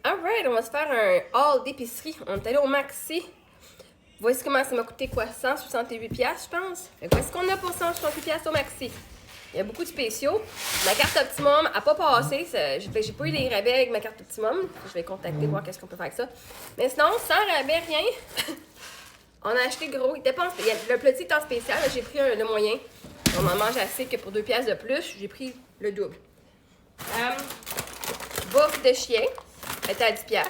Alright, on va se faire un haul d'épicerie. On est allé au Maxi. Voici comment ça m'a coûté quoi? 168$, je pense. Fait que voici ce qu'on a pour 168$ au Maxi. Il y a beaucoup de spéciaux. Ma carte Optimum n'a pas passé. J'ai pas eu les rabais avec ma carte Optimum. Je vais contacter, voir qu'est-ce qu'on peut faire avec ça. Mais sinon, sans rabais, rien. On a acheté gros. Il était pas le petit est en spécial. J'ai pris le moyen. On en mange assez que pour 2$ de plus. J'ai pris le double. Bouffe de chien. Elle était à 10$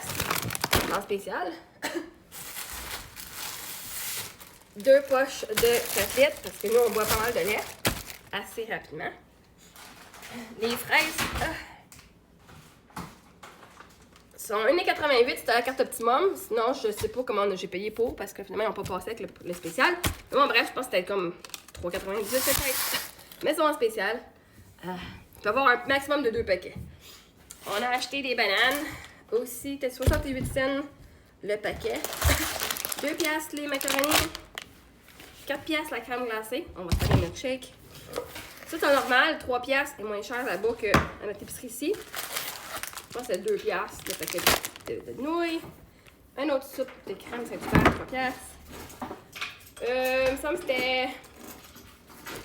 en spécial. 2 poches de côtelettes parce que nous on boit pas mal de lait assez rapidement. Les fraises sont 1,88$, c'était la carte Optimum. Sinon, je sais pas comment j'ai payé pour parce que finalement, ils n'ont pas passé avec le spécial. Mais bon, bref, je pense que c'était comme 3,98$ peut-être. Mais ils sont en spécial. Tu peux avoir un maximum de 2 paquets. On a acheté des bananes. Aussi, c'était 68 cents le paquet. 2$ les macaronis. 4$ la crème glacée. On va faire un milkshake. Ça, c'est normal. 3$ est moins cher là-bas qu'à notre épicerie ici. Je pense que c'est 2$ le paquet de nouilles. Un autre soupe de crème Saint-Hubert, 3$. Il me semble que c'était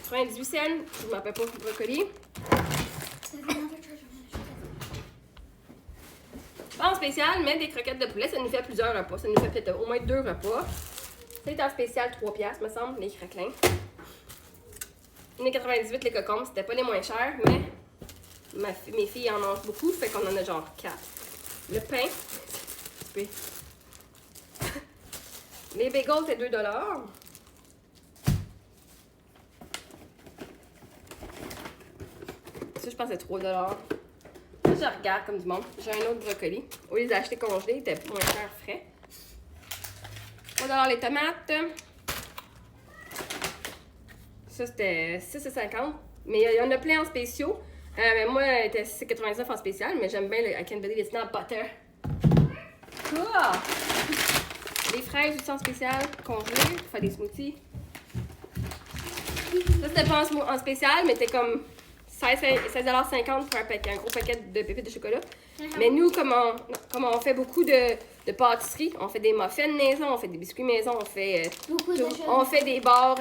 98 cents. Je ne m'appelle pas le brocoli. Pas en spécial, mais des croquettes de poulet, ça nous fait plusieurs repas. Ça nous fait peut-être au moins 2 repas. C'est en spécial 3$, me semble, les craquelins. 1,98$ les cocombes, c'était pas les moins chers, mais mes filles en mangent beaucoup, fait qu'on en a genre 4. Le pain, les bagels, c'est 2$. Ça, je pense que c'est 3$. Là, je regarde comme du monde. J'ai un autre brocoli. Au lieu de les acheter congelés, ils étaient moins chers frais. 3$ les tomates. Ça, c'était 6,50$. Mais il y en a plein en spéciaux. Mais moi, elle était 6,99$ en spécial. Mais j'aime bien le I Can't Believe It's Not Butter. Cool! Les fraises aussi en spécial, congelées, pour faire des smoothies. Ça, c'était pas en spécial, mais c'était comme 16,50$ pour un gros paquet de pépites de chocolat. Mais nous, comme on fait beaucoup de pâtisserie, on fait des muffins maison, on fait des biscuits maison, on fait on fait des barres.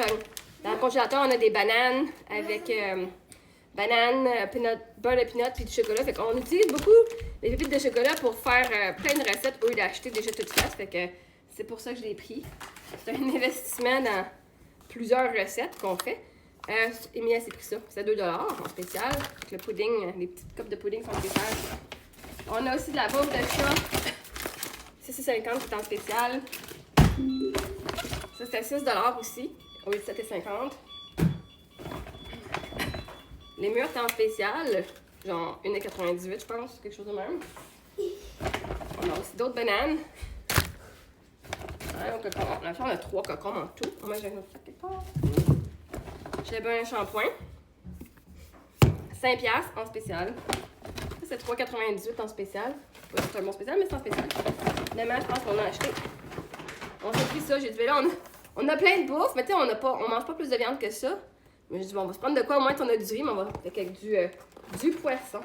Dans le congélateur, on a des bananes avec bananes, beurre de peanut puis du chocolat. Fait qu'on utilise beaucoup les pépites de chocolat pour faire plein de recettes au lieu d'acheter déjà toutes faites. Fait que c'est pour ça que je l'ai pris. C'est un investissement dans plusieurs recettes qu'on fait. Emilia s'est pris ça. C'est 2$ en spécial. Avec le pudding, les petites copes de pudding sont spéciales. On a aussi de la bouffe de chat. 6,50$ qui est en spécial. Ça, c'était 6$ aussi. Au lieu de 7,50$. Les mûres étaient en spécial. Genre 1,98$, je pense. Quelque chose de même. On a aussi d'autres bananes. On a 3 cocombes en tout. On mange un autre sac quelque part. J'ai un shampoing. 5$ en spécial. Ça, c'est 3,98$ en spécial. C'est un bon spécial, mais c'est en spécial. Finalement, je pense qu'on a acheté. On s'est pris ça. J'ai dit, là, on a plein de bouffe, mais tu sais, on mange pas plus de viande que ça. Mais je dis, bon, on va se prendre de quoi, au moins, on a du riz, mais on va avec du poisson.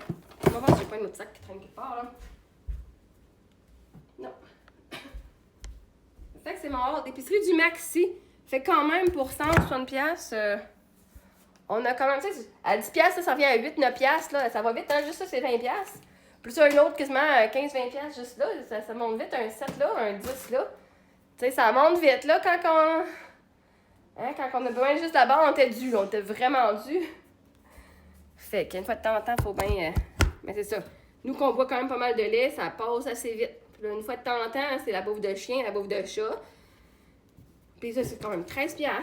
On va voir si j'ai pas un autre sac qui traîne quelque part, là. Non. Fait que c'est mon ordre d'épicerie du Maxi. Fait quand même, pour 160$, on a quand même, tu sais, à 10$, là, ça revient à 8-9$, là. Ça va vite, hein, juste ça, c'est 20$. Plus un autre, quasiment 15-20$ juste là. Ça monte vite, un 7 là, un 10 là. Tu sais, ça monte vite, là, quand on a besoin juste d'abord, on était dû, on était vraiment dû. Fait qu'une fois de temps en temps, faut bien. Mais c'est ça. Nous, qu'on boit quand même pas mal de lait, ça passe assez vite. Puis là, une fois de temps en temps, c'est la bouffe de chien, la bouffe de chat. Puis ça, c'est quand même 13$. Là.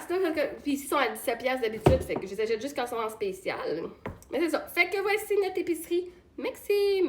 Puis ici, ils sont à 17$ d'habitude. Fait que je les achète juste quand ils sont en spécial. Mais c'est ça. Fait que voici notre épicerie. Merci.